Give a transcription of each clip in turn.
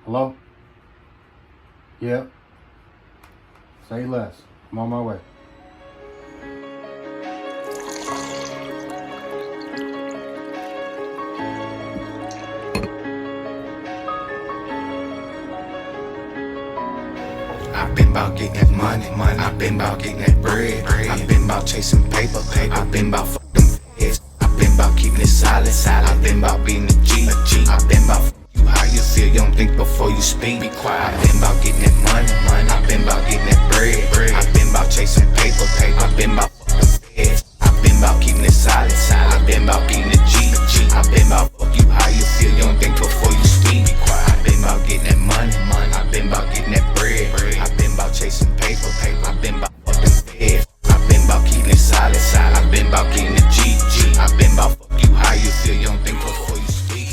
Hello? Yep. Say less. I'm on my way. I've been about getting that money. I've been about getting that bread. I've been about chasing paper. I've been about fucking feds. I've been about keeping it solid. I've been about being a G. I've been about you how you feel. You don't think before you speak. Be quiet. I've been about getting that money. I've been about getting that bread. I've been about chasing paper. I've been about fucking feds. I've been about keeping it solid. I've been about being a G. I've been about fuck you how you feel. You don't think before you speak. Be quiet. I've been about getting that money. I've been about getting that bread. I've been about chasing paper. I've been about fucking feds. I've been about keeping it solid. I've been about getting the G. I've been about fuck you how you feel. You don't think before you speak.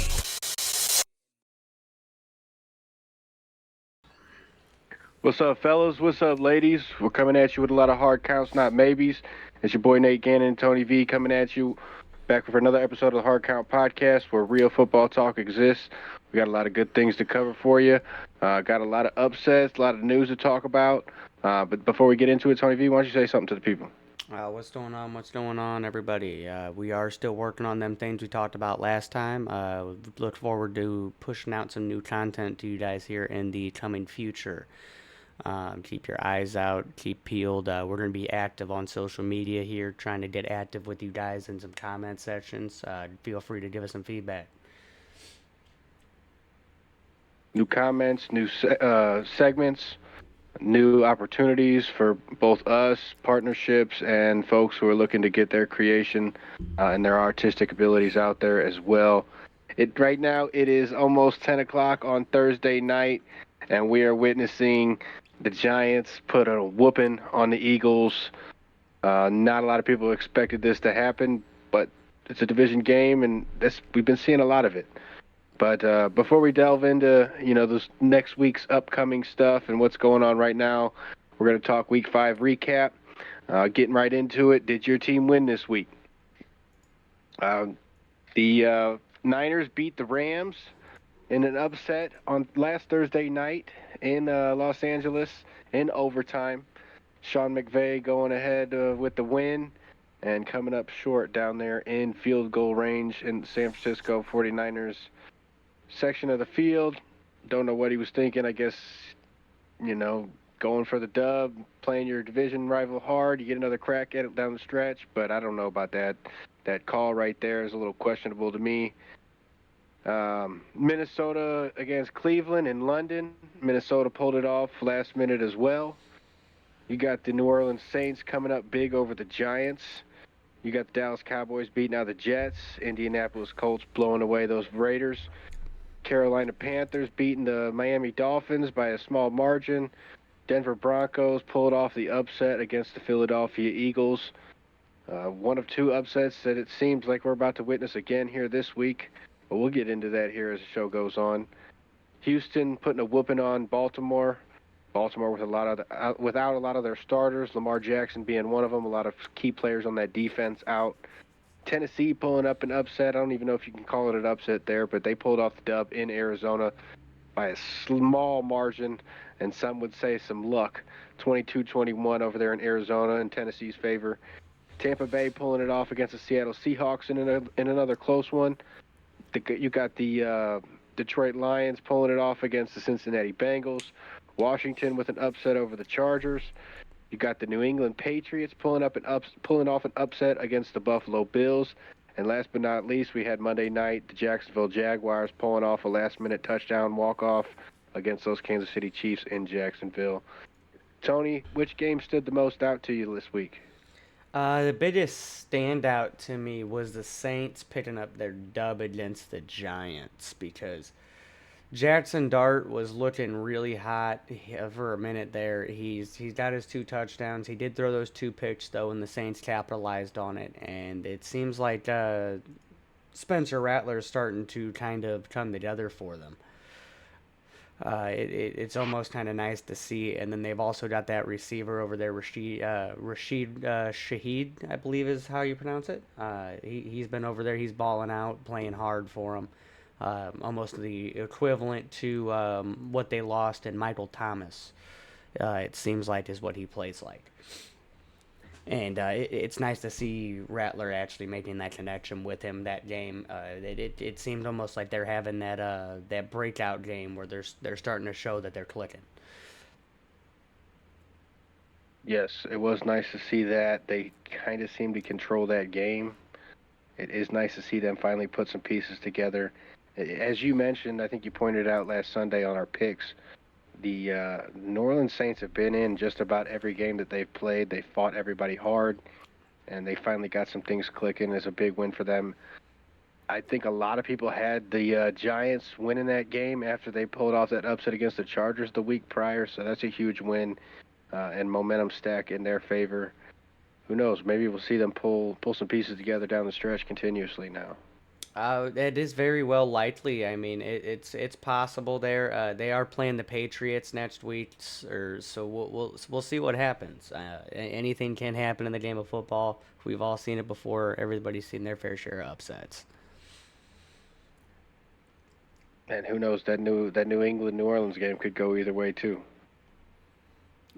What's up, fellas? What's up, ladies? We're coming at you with a lot of hard counts, not maybes. It's your boy Nate Gannon and Tony V coming at you back for another episode of the Hard Count Podcast where real football talk exists. We got a lot of good things to cover for you. Got a lot of upsets, a lot of news to talk about. But before we get into it, Tony V, why don't you say something to the people? What's going on? What's going on, everybody? We are still working on them things we talked about last time. Look forward to pushing out some new content to you guys here in the coming future. Keep your eyes out, keep peeled. We're going to be active on social media here, trying to get active with you guys in some comment sections. Feel free to give us some feedback. New comments, new segments, new opportunities for both us, partnerships, and folks who are looking to get their creation and their artistic abilities out there as well. Right now it is almost 10 o'clock on Thursday night, and we are witnessing the Giants put a whooping on the Eagles. Not a lot of people expected this to happen, but it's a division game, and we've been seeing a lot of it. But before we delve into this next week's upcoming stuff and what's going on right now, we're going to talk Week 5 recap. Getting right into it, did your team win this week? The Niners beat the Rams in an upset on last Thursday night in Los Angeles in overtime. Sean McVay going ahead with the win and coming up short down there in field goal range in San Francisco 49ers section of the field. Don't know what he was thinking. I guess, going for the dub, playing your division rival hard, you get another crack at it down the stretch, but I don't know about that. That call right there is a little questionable to me. Minnesota against Cleveland in London. Minnesota pulled it off last minute as well. You got the New Orleans Saints coming up big over the Giants. You got the Dallas Cowboys beating out the Jets. Indianapolis Colts blowing away those Raiders. Carolina Panthers beating the Miami Dolphins by a small margin. Denver Broncos pulled off the upset against the Philadelphia Eagles. One of two upsets that it seems like we're about to witness again here this week. But we'll get into that here as the show goes on. Houston putting a whooping on Baltimore. Baltimore with without a lot of their starters. Lamar Jackson being one of them. A lot of key players on that defense out. Tennessee pulling up an upset. I don't even know if you can call it an upset there, but they pulled off the dub in Arizona by a small margin, and some would say some luck. 22-21 over there in Arizona in Tennessee's favor. Tampa Bay pulling it off against the Seattle Seahawks in another close one. You got the Detroit Lions pulling it off against the Cincinnati Bengals. Washington with an upset over the Chargers. You got the New England Patriots pulling off an upset against the Buffalo Bills. And last but not least, we had Monday night the Jacksonville Jaguars pulling off a last-minute touchdown walk-off against those Kansas City Chiefs in Jacksonville. Tony, which game stood the most out to you this week? The biggest standout to me was the Saints picking up their dub against the Giants because Jackson Dart was looking really hot for a minute there. He's got his two touchdowns. He did throw those two picks though, and the Saints capitalized on it. And it seems like Spencer Rattler is starting to kind of come together for them. It's almost kind of nice to see. And then they've also got that receiver over there, Rashid Shaheed, I believe is how you pronounce it. He's been over there. He's balling out, playing hard for them. almost the equivalent to what they lost in Michael Thomas. It seems like is what he plays like. And it's nice to see Rattler actually making that connection with him that game. It seemed almost like they're having that breakout game where they're starting to show that they're clicking. Yes, it was nice to see that. They kind of seem to control that game. It is nice to see them finally put some pieces together. As you mentioned, I think you pointed out last Sunday on our picks, the New Orleans Saints have been in just about every game that they've played. They fought everybody hard, and they finally got some things clicking. It's a big win for them. I think a lot of people had the Giants winning that game after they pulled off that upset against the Chargers the week prior, so that's a huge win and momentum stack in their favor. Who knows? Maybe we'll see them pull some pieces together down the stretch continuously now. It is very well likely. I mean, it's possible there. They are playing the Patriots next week, so we'll see what happens. Anything can happen in the game of football. We've all seen it before. Everybody's seen their fair share of upsets. And who knows? That New England New Orleans game could go either way too.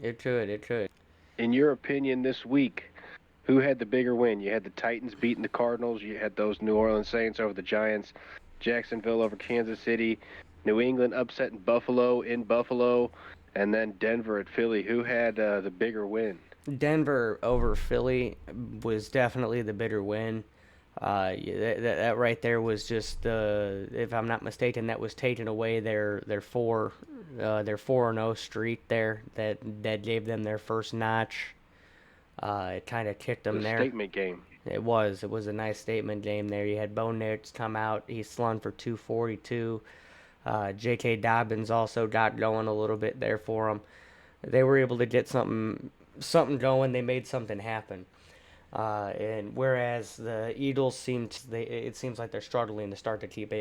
It could. It could. In your opinion, this week, who had the bigger win? You had the Titans beating the Cardinals. You had those New Orleans Saints over the Giants. Jacksonville over Kansas City. New England upsetting Buffalo in Buffalo. And then Denver at Philly. Who had the bigger win? Denver over Philly was definitely the bigger win. That right there was just, if I'm not mistaken, that was taking away their 4-0 streak there. That gave them their first notch. It kind of kicked them there. Statement game. It was a nice statement game there. You had Bo Nix come out. He slung for 242. J.K. Dobbins also got going a little bit there for him. They were able to get something going. They made something happen. And whereas the Eagles it seems like they're struggling to start to keep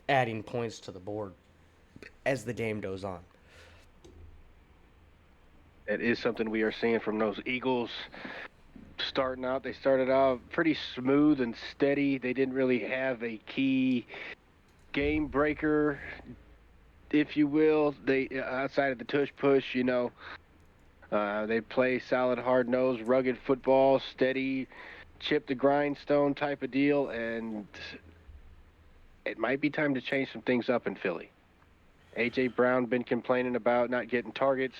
adding points to the board as the game goes on. It is something we are seeing from those Eagles starting out. They started out pretty smooth and steady. They didn't really have a key game breaker, if you will. They outside of the tush push, they play solid, hard-nosed, rugged football, steady, chip the grindstone type of deal, and it might be time to change some things up in Philly. A.J. Brown been complaining about not getting targets.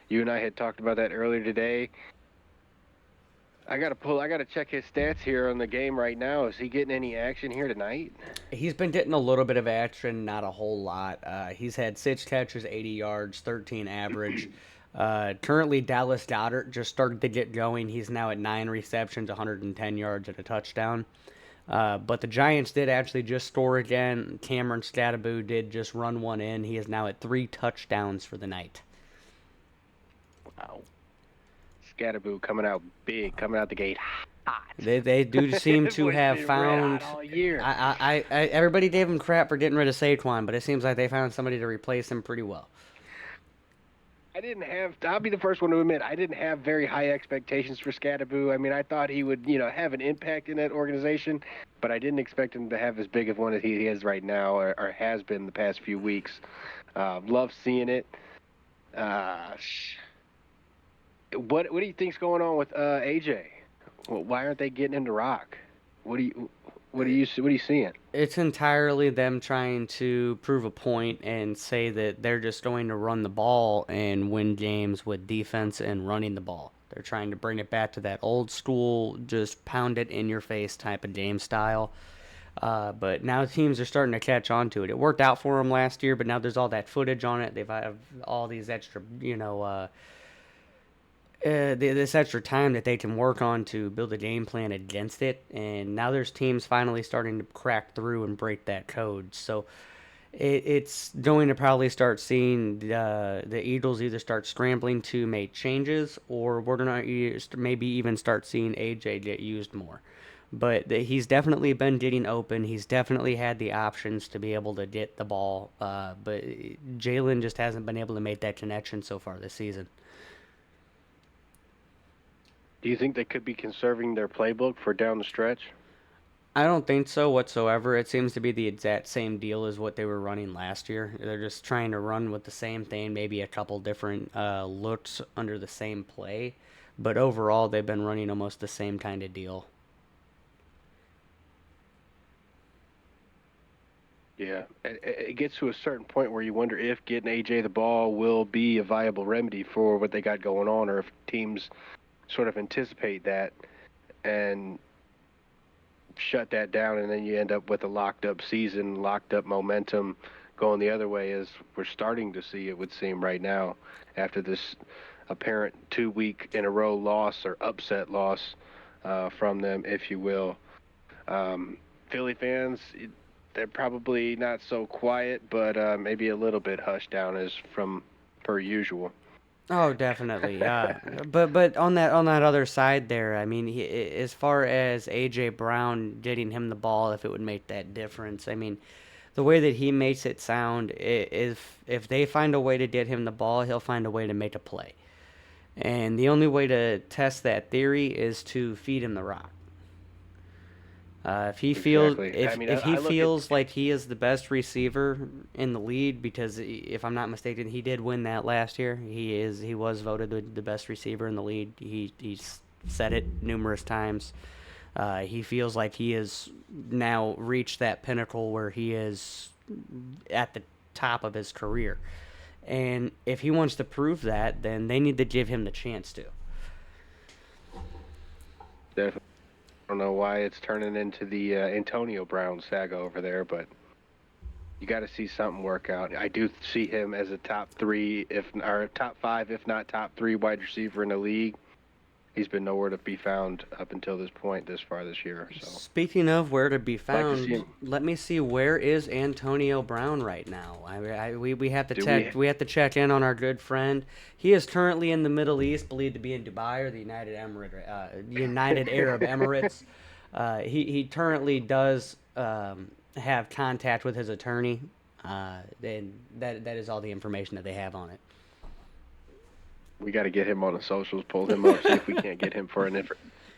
You and I had talked about that earlier today. I gotta check his stats here on the game right now. Is he getting any action here tonight? He's been getting a little bit of action, not a whole lot. He's had 6 catches, 80 yards, 13 average. Currently, Dallas Goedert just started to get going. He's now at 9 receptions, 110 yards, and a touchdown. But the Giants did actually just score again. Cameron Scattaboo did just run one in. He is now at 3 touchdowns for the night. Wow. Scattaboo coming out big, coming out the gate hot. They do seem to have found. All year. Everybody gave him crap for getting rid of Saquon, but it seems like they found somebody to replace him pretty well. I'll be the first one to admit, I didn't have very high expectations for Scattaboo. I mean, I thought he would, have an impact in that organization, but I didn't expect him to have as big of one as he is right now or has been the past few weeks. Love seeing it. What do you think's going on with AJ? Why aren't they getting him to rock? What are you seeing? It's entirely them trying to prove a point and say that they're just going to run the ball and win games with defense and running the ball. They're trying to bring it back to that old school, just pound it in your face type of game style. But now teams are starting to catch on to it. It worked out for them last year, but now there's all that footage on it. They've have all these extra, this extra time that they can work on to build a game plan against it, and now there's teams finally starting to crack through and break that code. So it's going to probably start seeing the Eagles either start scrambling to make changes, or we're going to maybe even start seeing AJ get used more. But he's definitely been getting open. He's definitely had the options to be able to get the ball, but Jalen just hasn't been able to make that connection so far this season. Do you think they could be conserving their playbook for down the stretch? I don't think so whatsoever. It seems to be the exact same deal as what they were running last year. They're just trying to run with the same thing, maybe a couple different looks under the same play. But overall, they've been running almost the same kind of deal. Yeah, it gets to a certain point where you wonder if getting AJ the ball will be a viable remedy for what they got going on, or if teams sort of anticipate that and shut that down, and then you end up with a locked up season, locked up momentum going the other way, as we're starting to see, it would seem right now, after this apparent 2 week in a row loss or upset loss from them, if you will. Philly fans, they're probably not so quiet, but maybe a little bit hushed down as from per usual. Oh, definitely. But on that other side there, I mean, as far as AJ Brown getting him the ball, if it would make that difference, I mean, the way that he makes it sound, if they find a way to get him the ball, he'll find a way to make a play. And the only way to test that theory is to feed him the rock. If he feels Exactly. I mean, if he I look feels at like he is the best receiver in the league, because if I'm not mistaken, he did win that last year. He was voted the best receiver in the league. He's said it numerous times. He feels like he has now reached that pinnacle where he is at the top of his career. And if he wants to prove that, then they need to give him the chance to. definitely. I don't know why it's turning into the Antonio Brown saga over there, but you got to see something work out. I do see him as a top three, or top five, if not top three wide receiver in the league. He's been nowhere to be found up until this point, this far this year. So, Speaking of where to be like to see found, him. let me see, where is Antonio Brown right now? We have to Do check. We have to check in on our good friend. He is currently in the Middle East, believed to be in Dubai or the United Arab Emirates. He currently does have contact with his attorney, and that is all the information that they have on it. We got to get him on the socials, pull him up, see if we can't get him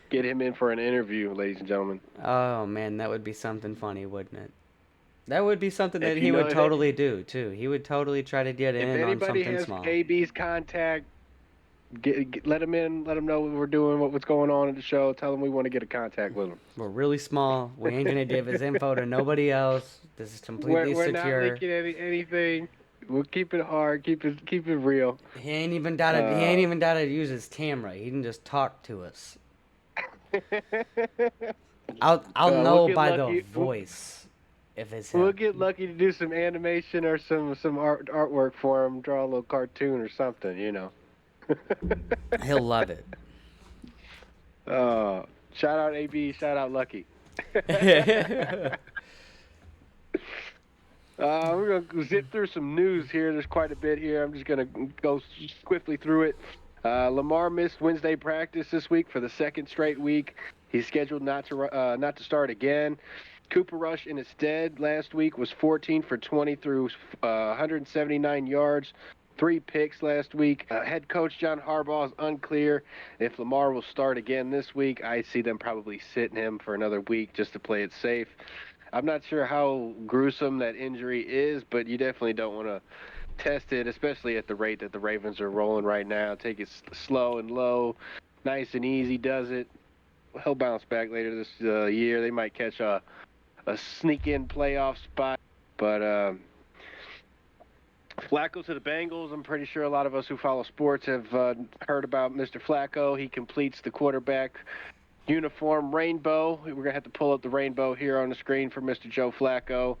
get him in for an interview, ladies and gentlemen. Oh man, that would be something funny, wouldn't it? That would be something that If he you know would if, totally do too. He would totally try to get if in on anybody something has small. AB's contact, let him in, let him know what we're doing, what's going on at the show. Tell him we want to get a contact with him. We're really small. We ain't gonna give his info to nobody else. This is completely We're not secure. leaking anything. We'll keep it hard, keep it real. He ain't even gotta use his camera. He can just talk to us. I'll We'll know get by lucky. the voice if it's We'll him. get lucky to do some animation or some artwork for him, draw a little cartoon or something, you know. He'll love it. Shout out AB, shout out Lucky. We're going to zip through some news here. There's quite a bit here. I'm just going to go swiftly through it. Lamar missed Wednesday practice this week for the second straight week. He's scheduled not to start again. Cooper Rush in his stead last week was 14 for 20 through 179 yards. 3 picks last week. Head coach John Harbaugh is unclear if Lamar will start again this week. I see them probably sitting him for another week just to play it safe. I'm not sure how gruesome that injury is, but you definitely don't want to test it, especially at the rate that the Ravens are rolling right now. Take it slow and low, nice and easy does it. He'll bounce back later this year. They might catch a sneak-in playoff spot, but Flacco to the Bengals. I'm pretty sure a lot of us who follow sports have heard about Mr. Flacco. He completes the quarterback uniform rainbow. We're going to have to pull up the rainbow here on the screen for Mr. Joe Flacco.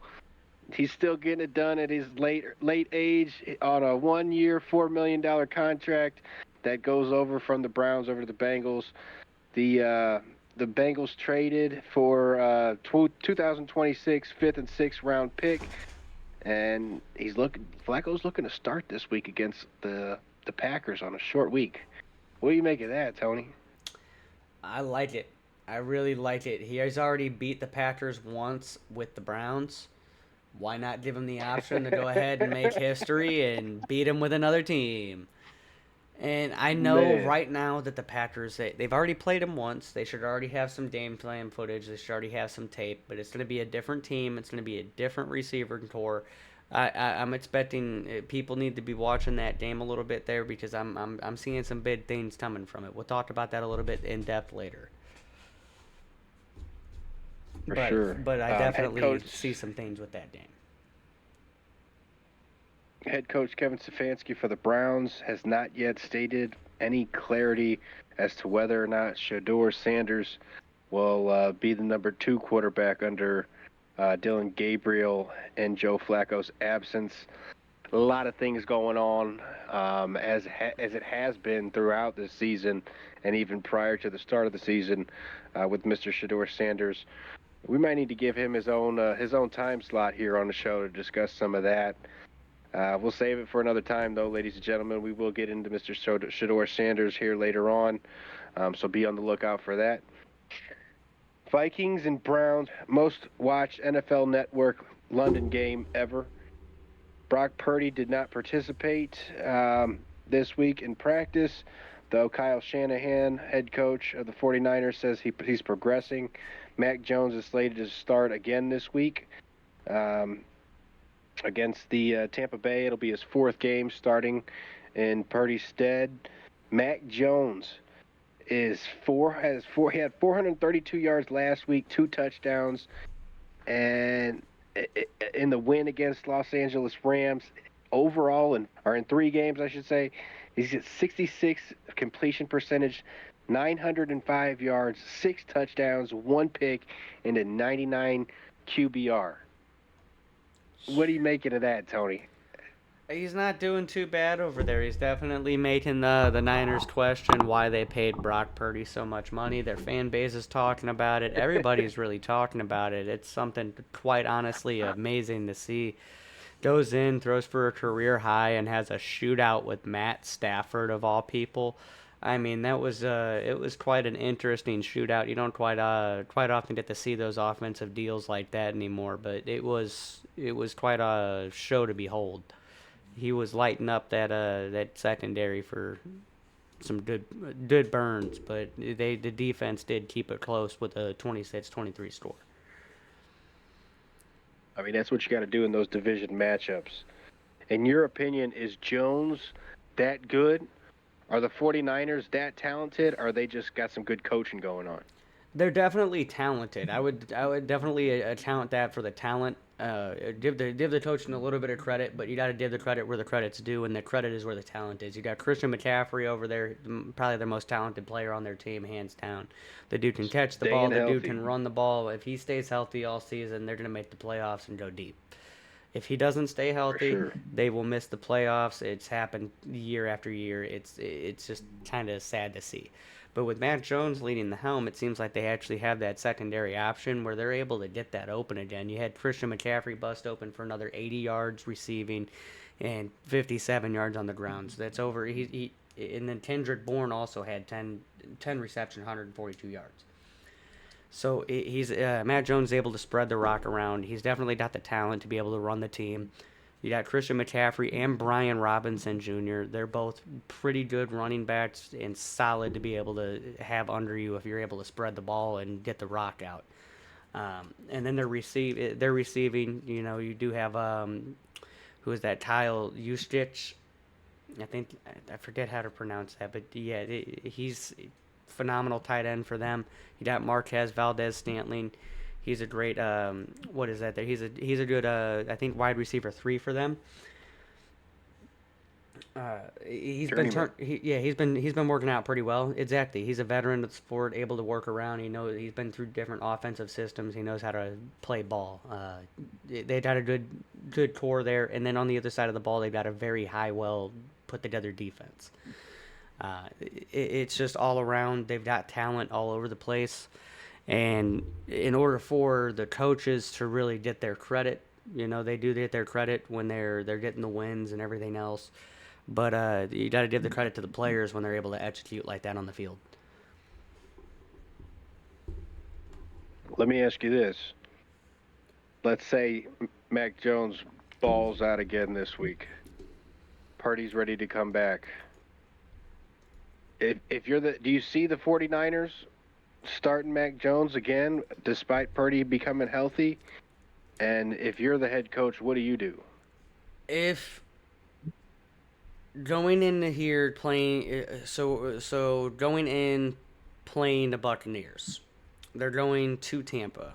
He's still getting it done at his late age on a 1-year, $4 million contract that goes over from the Browns over to the Bengals. The Bengals traded for 2026 5th and 6th round pick, and Flacco's looking to start this week against the Packers on a short week. What do you make of that, Tony? I like it. I really like it. He has already beat the Packers once with the Browns. Why not give him the option to go ahead and make history and beat him with another team? And I know Man, right now that the Packers, they've already played him once. They should already have some game plan footage. They should already have some tape. But it's going to be a different team. It's going to be a different receiver core. I'm expecting people need to be watching that game a little bit there because I'm seeing some big things coming from it. We'll talk about that a little bit in depth later. for sure. But I Head definitely coach see some things with that game. Head coach Kevin Stefanski for the Browns has not yet stated any clarity as to whether or not Shador Sanders will be the number 2 quarterback under Dylan Gabriel and Joe Flacco's absence. A lot of things going on, as it has been throughout this season, and even prior to the start of the season, with Mr. Shador Sanders. We might need to give him his own time slot here on the show to discuss some of that. We'll save it for another time, though, ladies and gentlemen. We will get into Mr. Shador Sanders here later on, so be on the lookout for that. Vikings and Browns, most watched NFL Network London game ever. Brock Purdy did not participate this week in practice, though Kyle Shanahan, head coach of the 49ers, says he's progressing. Mac Jones is slated to start again this week against the Tampa Bay. It'll be his 4th game starting in Purdy's stead. Mac Jones he had 432 yards last week, 2 touchdowns, and in the win against Los Angeles Rams, overall, in 3 games, I should say, he's at 66 completion percentage, 905 yards, 6 touchdowns, 1 pick, and a 99 QBR. What are you making of that, Tony? He's not doing too bad over there. He's definitely making the Niners question why they paid Brock Purdy so much money. Their fan base is talking about it. Everybody's really talking about it. It's something quite honestly amazing to see. Goes in, throws for a career high, and has a shootout with Matt Stafford of all people. I mean, that was it was quite an interesting shootout. You don't quite often get to see those offensive deals like that anymore, but it was quite a show to behold. He was lighting up that secondary for some good burns, but the defense did keep it close with a 26-23 score. I mean, that's what you got to do in those division matchups. In your opinion, is Jones that good? Are the 49ers that talented? Or are they just got some good coaching going on? They're definitely talented. I would definitely account that for the talent. Give the coaching a little bit of credit, but you got to give the credit where the credit's due, and the credit is where the talent is. You got Christian McCaffrey over there, probably their most talented player on their team, hands down. The dude can catch the ball. Staying The dude healthy. can run the ball. If he stays healthy all season, they're gonna make the playoffs and go deep. If he doesn't stay healthy, sure. they will miss the playoffs. It's happened year after year. It's just kind of sad to see. But with Matt Jones leading the helm, it seems like they actually have that secondary option where they're able to get that open again. You had Christian McCaffrey bust open for another 80 yards receiving and 57 yards on the ground. So that's over. And then Kendrick Bourne also had 10 reception, 142 yards. So he's Matt Jones is able to spread the rock around. He's definitely got the talent to be able to run the team. You got Christian McCaffrey and Brian Robinson Jr. They're both pretty good running backs and solid to be able to have under you if you're able to spread the ball and get the rock out. And then they're receiving. You know, you do have who is that? Kyle Juszczyk. I forget how to pronounce that, but yeah, he's phenomenal tight end for them. You got Marquez Valdez-Scantling. He's a great what is that there? He's a good I think wide receiver 3 for them. He's been working out pretty well. Exactly. He's a veteran of the sport, able to work around. He's been through different offensive systems. He knows how to play ball. They got a good core there, and then on the other side of the ball, they've got a very well put together defense. It's just all around. They've got talent all over the place. And in order for the coaches to really get their credit, they do get their credit when they're getting the wins and everything else. But you got to give the credit to the players when they're able to execute like that on the field. Let me ask you this. Let's say Mac Jones balls out again this week. Purdy's ready to come back. if you're do you see the 49ers starting Mac Jones again despite Purdy becoming healthy? And if you're the head coach, what do you do? If going into here playing, so going in playing the Buccaneers, they're going to Tampa.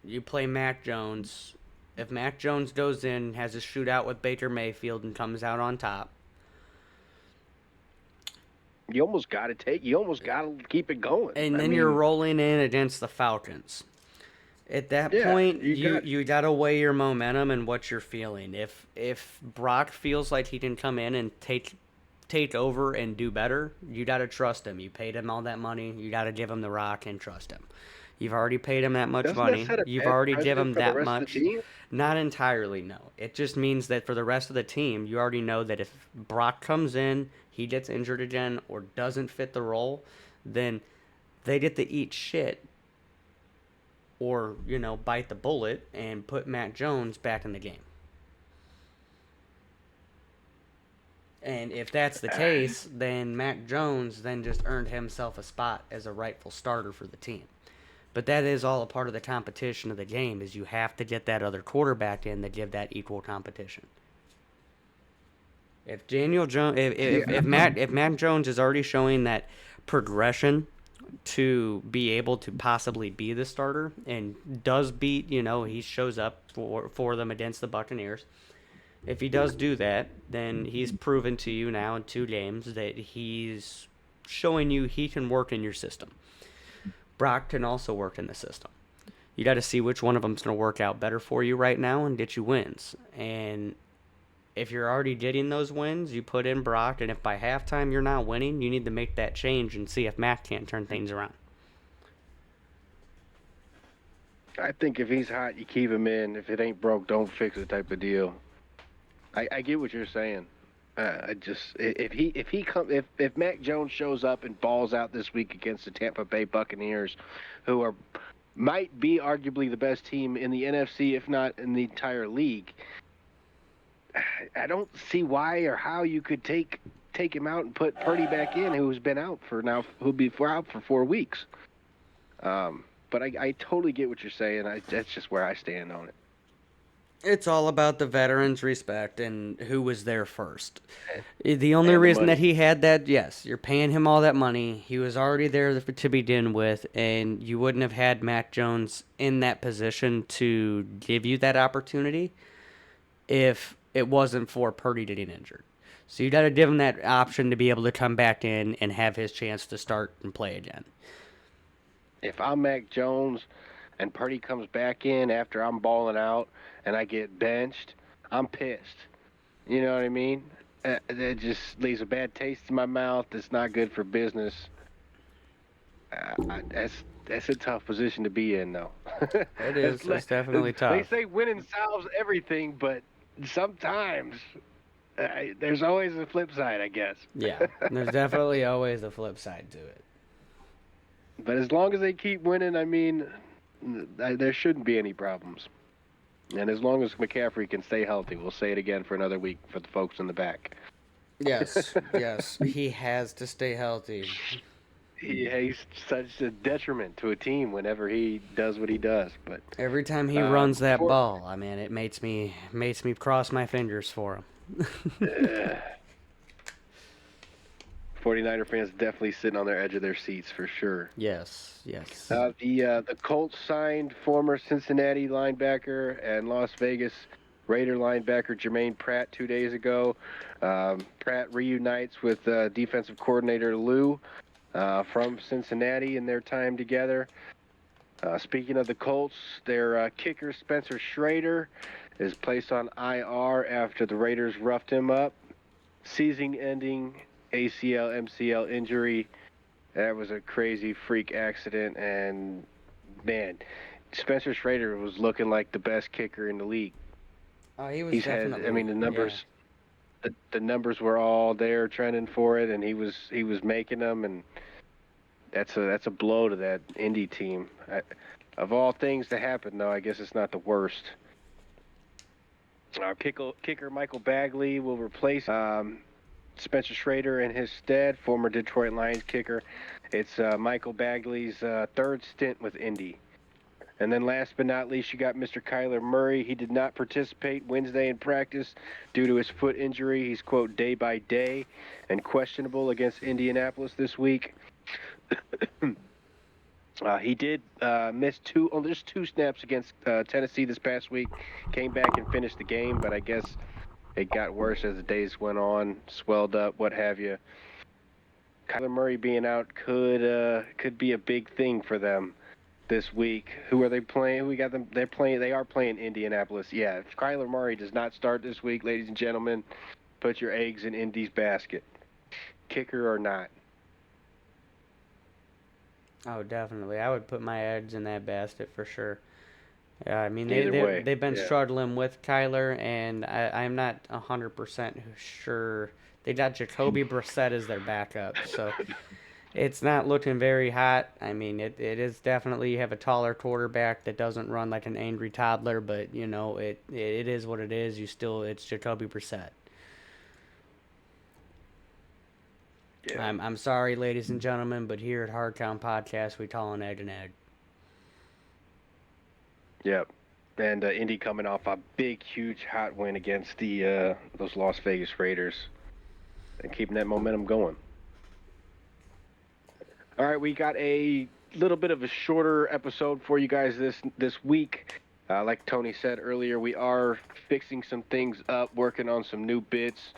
You play Mac Jones. If Mac Jones goes in, has a shootout with Baker Mayfield, and comes out on top, You almost got to keep it going. and then you're rolling in against the Falcons. At that point, you gotta weigh your momentum and what you're feeling. If Brock feels like he can come in and take over and do better, you gotta trust him. You paid him all that money. You gotta give him the rock and trust him. You've already paid him that much Doesn't money. that set a You've bad already given him precedent for the that rest of the much. team? Not entirely, no. It just means that for the rest of the team, you already know that if Brock comes in, he gets injured again, or doesn't fit the role, then they get to eat shit or, bite the bullet and put Mac Jones back in the game. And if that's the case, then Mac Jones then just earned himself a spot as a rightful starter for the team. But that is all a part of the competition of the game, is you have to get that other quarterback in to give that equal competition. If Daniel Jones, if Mac Jones is already showing that progression to be able to possibly be the starter and does beat, he shows up for them against the Buccaneers. If he does do that, then he's proven to you now in 2 games that he's showing you he can work in your system. Brock can also work in the system. You got to see which one of them's going to work out better for you right now and get you wins. And if you're already getting those wins, you put in Brock, and if by halftime you're not winning, you need to make that change and see if Mac can't turn things around. I think if he's hot, you keep him in. If it ain't broke, don't fix it type of deal. I get what you're saying. If Mac Jones shows up and balls out this week against the Tampa Bay Buccaneers, who might be arguably the best team in the NFC, if not in the entire league, I don't see why or how you could take him out and put Purdy back in, who'll be out for 4 weeks. But I totally get what you're saying. That's just where I stand on it. It's all about the veterans' respect and who was there first. The only reason that he had that, yes, you're paying him all that money. He was already there to begin with, and you wouldn't have had Mac Jones in that position to give you that opportunity if it wasn't for Purdy getting injured. So you got to give him that option to be able to come back in and have his chance to start and play again. If I'm Mac Jones and Purdy comes back in after I'm balling out and I get benched, I'm pissed. You know what I mean? It just leaves a bad taste in my mouth. It's not good for business. That's a tough position to be in, though. It is. It's definitely tough. They say winning solves everything, but sometimes there's always a flip side, I guess. Yeah, there's definitely always a flip side to it. But as long as they keep winning, I mean, there shouldn't be any problems. And as long as McCaffrey can stay healthy, we'll say it again for another week for the folks in the back. Yes, yes, he has to stay healthy. He's such a detriment to a team whenever he does what he does. But every time he runs that ball, I mean, it makes me cross my fingers for him. 49er fans definitely sitting on their edge of their seats for sure. Yes, yes. The Colts signed former Cincinnati linebacker and Las Vegas Raider linebacker Jermaine Pratt 2 days ago. Pratt reunites with defensive coordinator Lou from Cincinnati in their time together. Speaking of the Colts, their kicker Spencer Schrader is placed on IR after the Raiders roughed him up. Season-ending ACL, MCL injury. That was a crazy freak accident, and man, Spencer Schrader was looking like the best kicker in the league. He was definitely. I mean, the numbers, the numbers were all there trending for it, and he was making them, and that's a blow to that Indy team. Of all things to happen, though, I guess it's not the worst. Our kicker Michael Bagley will replace. Spencer Schrader in his stead, former Detroit Lions kicker. It's Michael Bagley's third stint with Indy. And then last but not least, you got Mr. Kyler Murray. He did not participate Wednesday in practice due to his foot injury. He's, quote, day by day and questionable against Indianapolis this week. He did miss just two snaps against Tennessee this past week. Came back and finished the game, but I guess it got worse as the days went on, swelled up, what have you. Kyler Murray being out could be a big thing for them this week. Who are they playing? We got them. They are playing Indianapolis. Yeah, if Kyler Murray does not start this week, ladies and gentlemen, put your eggs in Indy's basket, kicker or not. Oh, definitely. I would put my eggs in that basket for sure. I mean, Either way, they've been yeah. struggling with Kyler, and I'm not 100% sure. They got Jacoby Brissett as their backup, so it's not looking very hot. I mean, it is definitely, you have a taller quarterback that doesn't run like an angry toddler, but, you know, it is what it is. It's Jacoby Brissett. Yeah. I'm sorry, ladies and gentlemen, but here at Hard Count Podcast, we call an egg an egg. Yep. And Indy coming off a big, huge, hot win against those Las Vegas Raiders, and keeping that momentum going. All right, we got a little bit of a shorter episode for you guys this week. Like Tony said earlier, we are fixing some things up, working on some new bits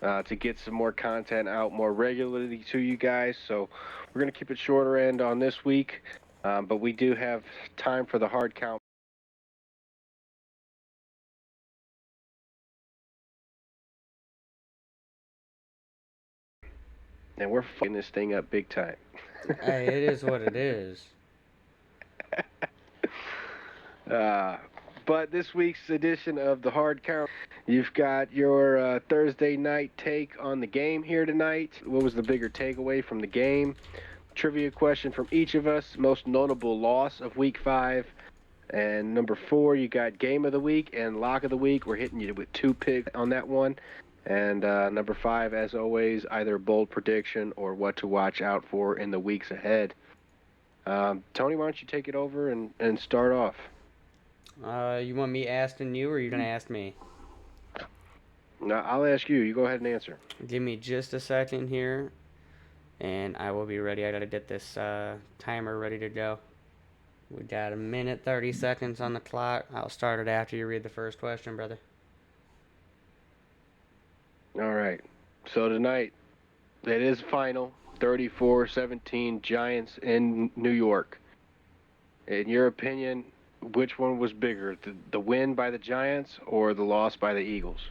to get some more content out more regularly to you guys. So we're going to keep it shorter end on this week, but we do have time for the hard count. And we're fucking this thing up big time. Hey, it is what it is. But this week's edition of the Hard Count, you've got your Thursday night take on the game here tonight. What was the bigger takeaway from the game? Trivia question from each of us. Most notable loss of Week 5. And number 4, you got Game of the Week and Lock of the Week. We're hitting you with 2 picks on that one. And number 5, as always, either a bold prediction or what to watch out for in the weeks ahead. Tony, why don't you take it over and start off? You want me asking you, or are you going to ask me? No, I'll ask you. You go ahead and answer. Give me just a second here, and I will be ready. I got to get this timer ready to go. We got a minute, 30 seconds on the clock. I'll start it after you read the first question, brother. All right. So tonight, it is final, 34-17, Giants in New York. In your opinion, which one was bigger, the win by the Giants or the loss by the Eagles?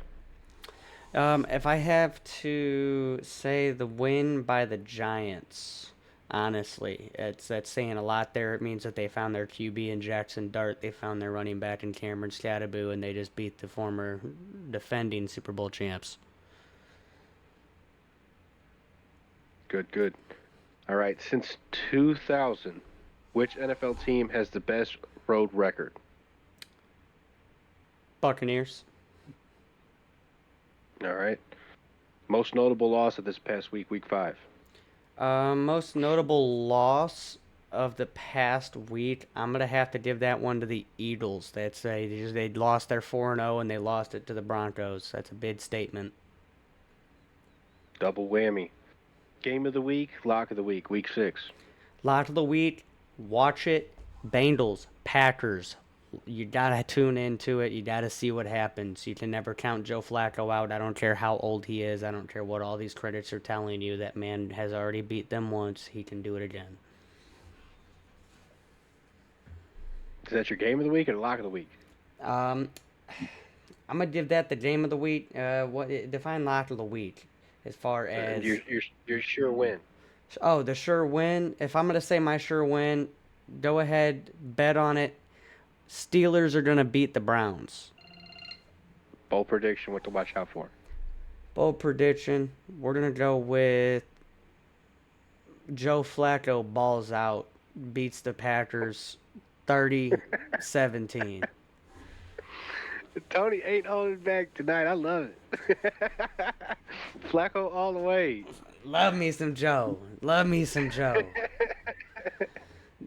If I have to say the win by the Giants, honestly, that's saying a lot there. It means that they found their QB in Jackson Dart, they found their running back in Cameron Scattaboo, and they just beat the former defending Super Bowl champs. Good. All right. Since 2000, which NFL team has the best road record? Buccaneers. All right. Most notable loss of this past week, Week 5. Most notable loss of the past week, I'm gonna have to give that one to the Eagles. They lost their 4-0 and they lost it to the Broncos. That's a big statement. Double whammy. Game of the week, lock of the week, Week 6. Lock of the week, watch it. Bengals, Packers. You gotta tune into it. You gotta see what happens. You can never count Joe Flacco out. I don't care how old he is. I don't care what all these critics are telling you. That man has already beat them once. He can do it again. Is that your game of the week or lock of the week? I'm gonna give that the game of the week. Define lock of the week as far as your sure win. Oh, the sure win. If I'm gonna say my sure win, go ahead, bet on it. Steelers are gonna beat the Browns. Bold prediction, what to watch out for? Bold prediction. We're gonna go with Joe Flacco balls out, beats the Packers 30-17. Tony ain't holding back tonight. I love it. Flacco all the way. Love me some Joe. Love me some Joe.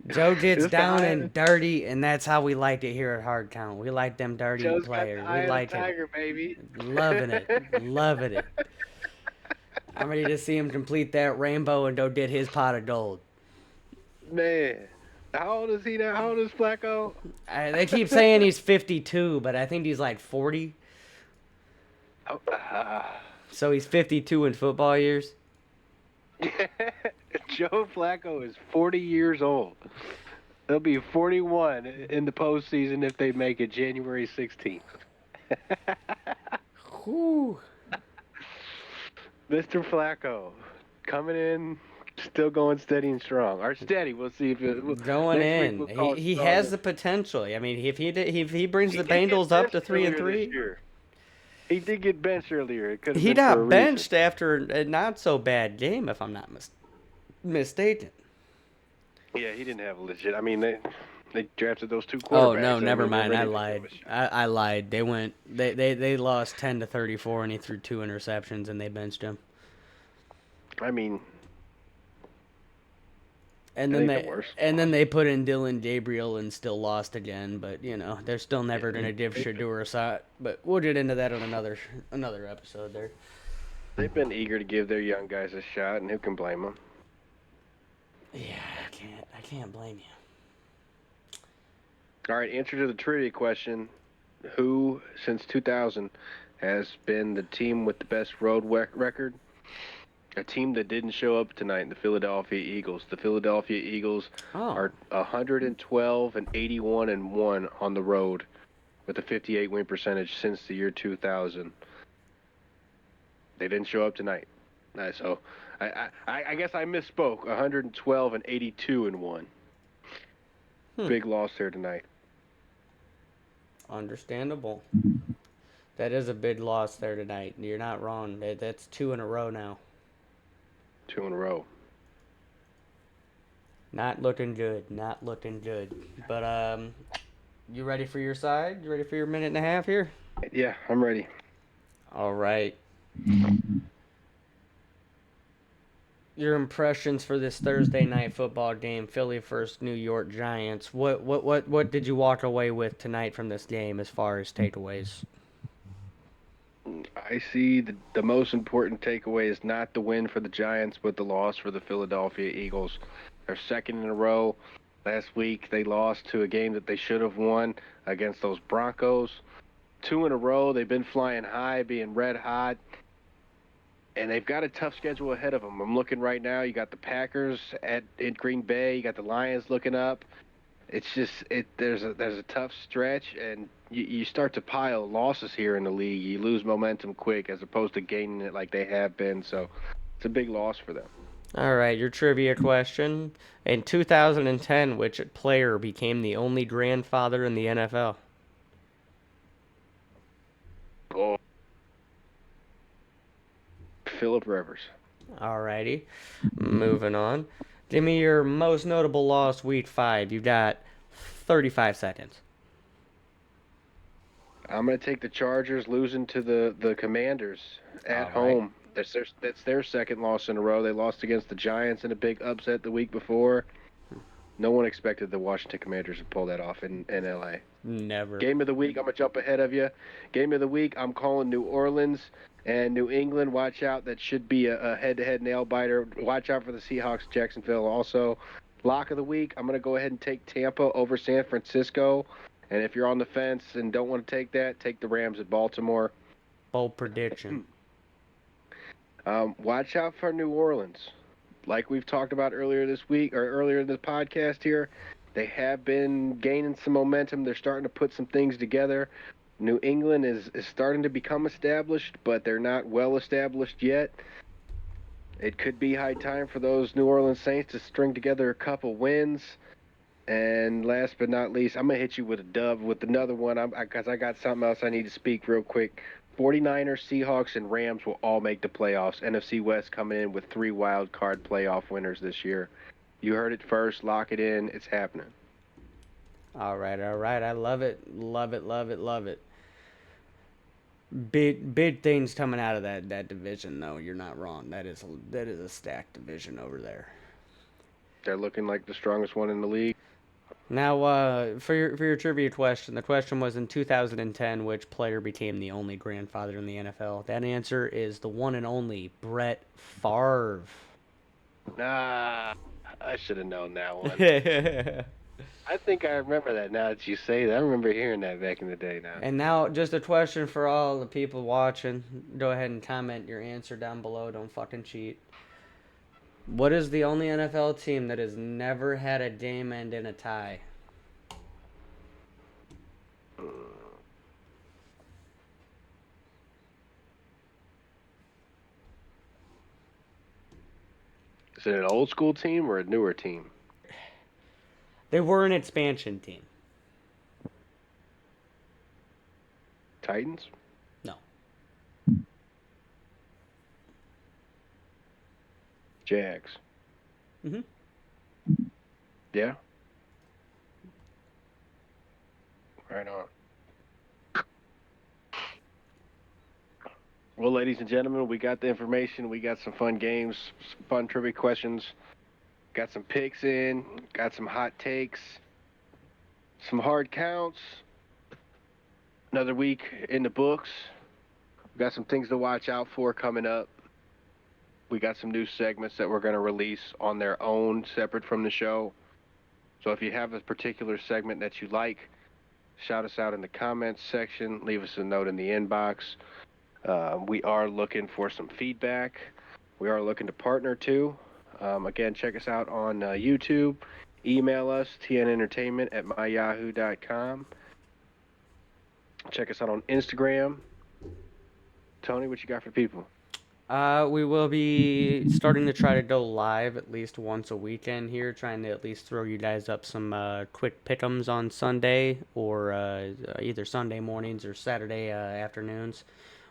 Joe gets It's the down eye of and dirty, and that's how we liked it here at Hard Count. We like them dirty Joe's got the players. We eye of the like it. tiger, baby. Loving it. Loving it. I'm ready to see him complete that rainbow and go get his pot of gold. Man, how old is he now? How old is Flacco? They keep saying he's 52, but I think he's like 40. Oh, So he's 52 in football years. Joe Flacco is 40 years old. They'll be 41 in the postseason if they make it January 16th. Whew. Mr. Flacco coming in, still going steady and strong. Or steady. We'll see if it Going next in. week we'll call it He strong. has the potential. I mean, if he brings He the did get Bengals up to benched 3 and earlier this 3, year. He did get benched earlier. It could have he been for a got reason. benched after a not so bad game, if I'm not mistaken. Yeah, he didn't have a legit. I mean, they drafted those two quarterbacks. Oh no, I never mean, they're mind. I ready to give lied. him a shot. I lied. They lost 10-34, and he threw 2 interceptions, and they benched him. I mean, And it then ain't the worst. they put in Dylan Gabriel and still lost again. But you know they're still never gonna give Shador a shot. But we'll get into that on another episode there. They've been eager to give their young guys a shot, and who can blame them? Yeah, I can't blame you. All right, answer to the trivia question: who, since 2000, has been the team with the best road record? A team that didn't show up tonight, the Philadelphia Eagles. The Philadelphia Eagles are 112 and 81 and 1 on the road, with a 58 win percentage since the year 2000. They didn't show up tonight, so I guess I misspoke. 112 and 82 and 1. Big loss there tonight. Understandable. That is a big loss there tonight. You're not wrong. That's 2 in a row now. 2 in a row. Not looking good. Not looking good. But you ready for your side? You ready for your minute and a half here? Yeah, I'm ready. All right. Your impressions for this Thursday night football game, Philly versus New York Giants. What did you walk away with tonight from this game as far as takeaways? I see the most important takeaway is not the win for the Giants, but the loss for the Philadelphia Eagles. They're second in a row. Last week they lost to a game that they should have won against those Broncos. 2 in a row. They've been flying high, being red hot. And they've got a tough schedule ahead of them. I'm looking right now. You got the Packers in Green Bay. You got the Lions looking up. It's just there's a tough stretch, and you start to pile losses here in the league. You lose momentum quick as opposed to gaining it like they have been. So it's a big loss for them. All right, your trivia question. In 2010, which player became the only grandfather in the NFL? Oh. Phillip Rivers. All righty. Moving on. Give me your most notable loss week 5. You've got 35 seconds. I'm going to take the Chargers losing to the Commanders at All right. home. That's their second loss in a row. They lost against the Giants in a big upset the week before. No one expected the Washington Commanders to pull that off in L.A. Never. Game of the week, I'm going to jump ahead of you. Game of the week, I'm calling New Orleans and New England. Watch out. That should be a head-to-head nail-biter. Watch out for the Seahawks, Jacksonville also. Lock of the week, I'm going to go ahead and take Tampa over San Francisco. And if you're on the fence and don't want to take that, take the Rams at Baltimore. Bold prediction. Watch out for New Orleans. Like we've talked about earlier this week or earlier in the podcast here, they have been gaining some momentum. They're starting to put some things together. New England is starting to become established, but they're not well established yet. It could be high time for those New Orleans Saints to string together a couple wins. And last but not least, I'm going to hit you with a dub with another one because I got something else I need to speak real quick. 49ers, Seahawks, and Rams will all make the playoffs. NFC West coming in with 3 wild card playoff winners this year. You heard it first. Lock it in. It's happening. All right. I love it. Love it. Big things coming out of that division, though. You're not wrong. That is a stacked division over there. They're looking like the strongest one in the league. Now, for your trivia question, the question was in 2010, which player became the only grandfather in the NFL? That answer is the one and only Brett Favre. Nah, I should have known that one. And I think I remember that now that you say that. I remember hearing that back in the day now. now, just a question for all the people watching. Go ahead and comment your answer down below. Don't fucking cheat. What is the only NFL team that has never had a game end in a tie? Is it an old school team or a newer team? They were an expansion team. Titans? No. Jags. Mhm. Yeah. Right on. Well, ladies and gentlemen, we got the information. We got some fun games, some fun trivia questions. Got some picks in. Got some hot takes. Some hard counts. Another week in the books. We got some things to watch out for coming up. We got some new segments that we're going to release on their own, separate from the show. So if you have a particular segment that you like, shout us out in the comments section. Leave us a note in the inbox. We are looking for some feedback. We are looking to partner too. Again, check us out on YouTube. Email us, tnentertainment@myyahoo.com. Check us out on Instagram. Tony, what you got for people? We will be starting to try to go live at least once a weekend here, trying to at least throw you guys up some quick pick'ems on Sunday or either Sunday mornings or Saturday afternoons.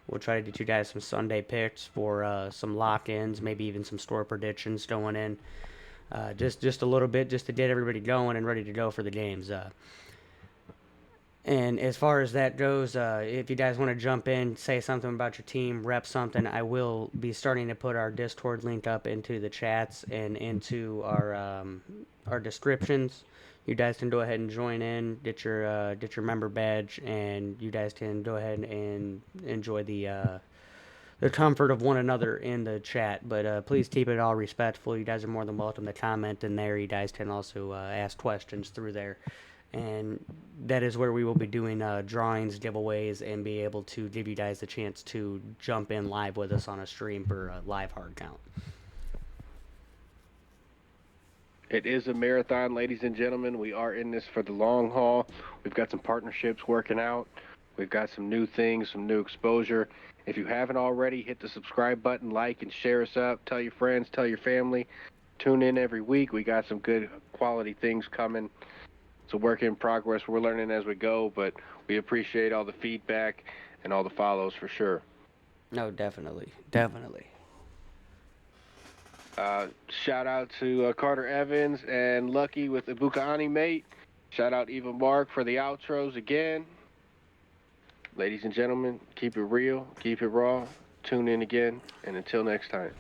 We'll try to get you guys some Sunday picks for some lock-ins, maybe even some store predictions going in. Just a little bit, just to get everybody going and ready to go for the games. And as far as that goes, if you guys want to jump in, say something about your team, rep something, I will be starting to put our Discord link up into the chats and into our descriptions. You guys can go ahead and join in, get your member badge, and you guys can go ahead and enjoy the comfort of one another in the chat. But please keep it all respectful. You guys are more than welcome to comment in there. You guys can also ask questions through there. And that is where we will be doing drawings, giveaways, and be able to give you guys the chance to jump in live with us on a stream for a live hard count. It is a marathon, ladies and gentlemen. We are in this for the long haul. We've got some partnerships working out. We've got some new things, some new exposure. If you haven't already, hit the subscribe button, like, and share us up. Tell your friends, tell your family. Tune in every week. We got some good quality things coming. It's a work in progress. We're learning as we go, but we appreciate all the feedback and all the follows for sure. No, definitely. Definitely. Shout out to Carter Evans and Lucky with Ibuka Mate. Shout out Eva Mark for the outros again. Ladies and gentlemen, keep it real, keep it raw. Tune in again, and until next time.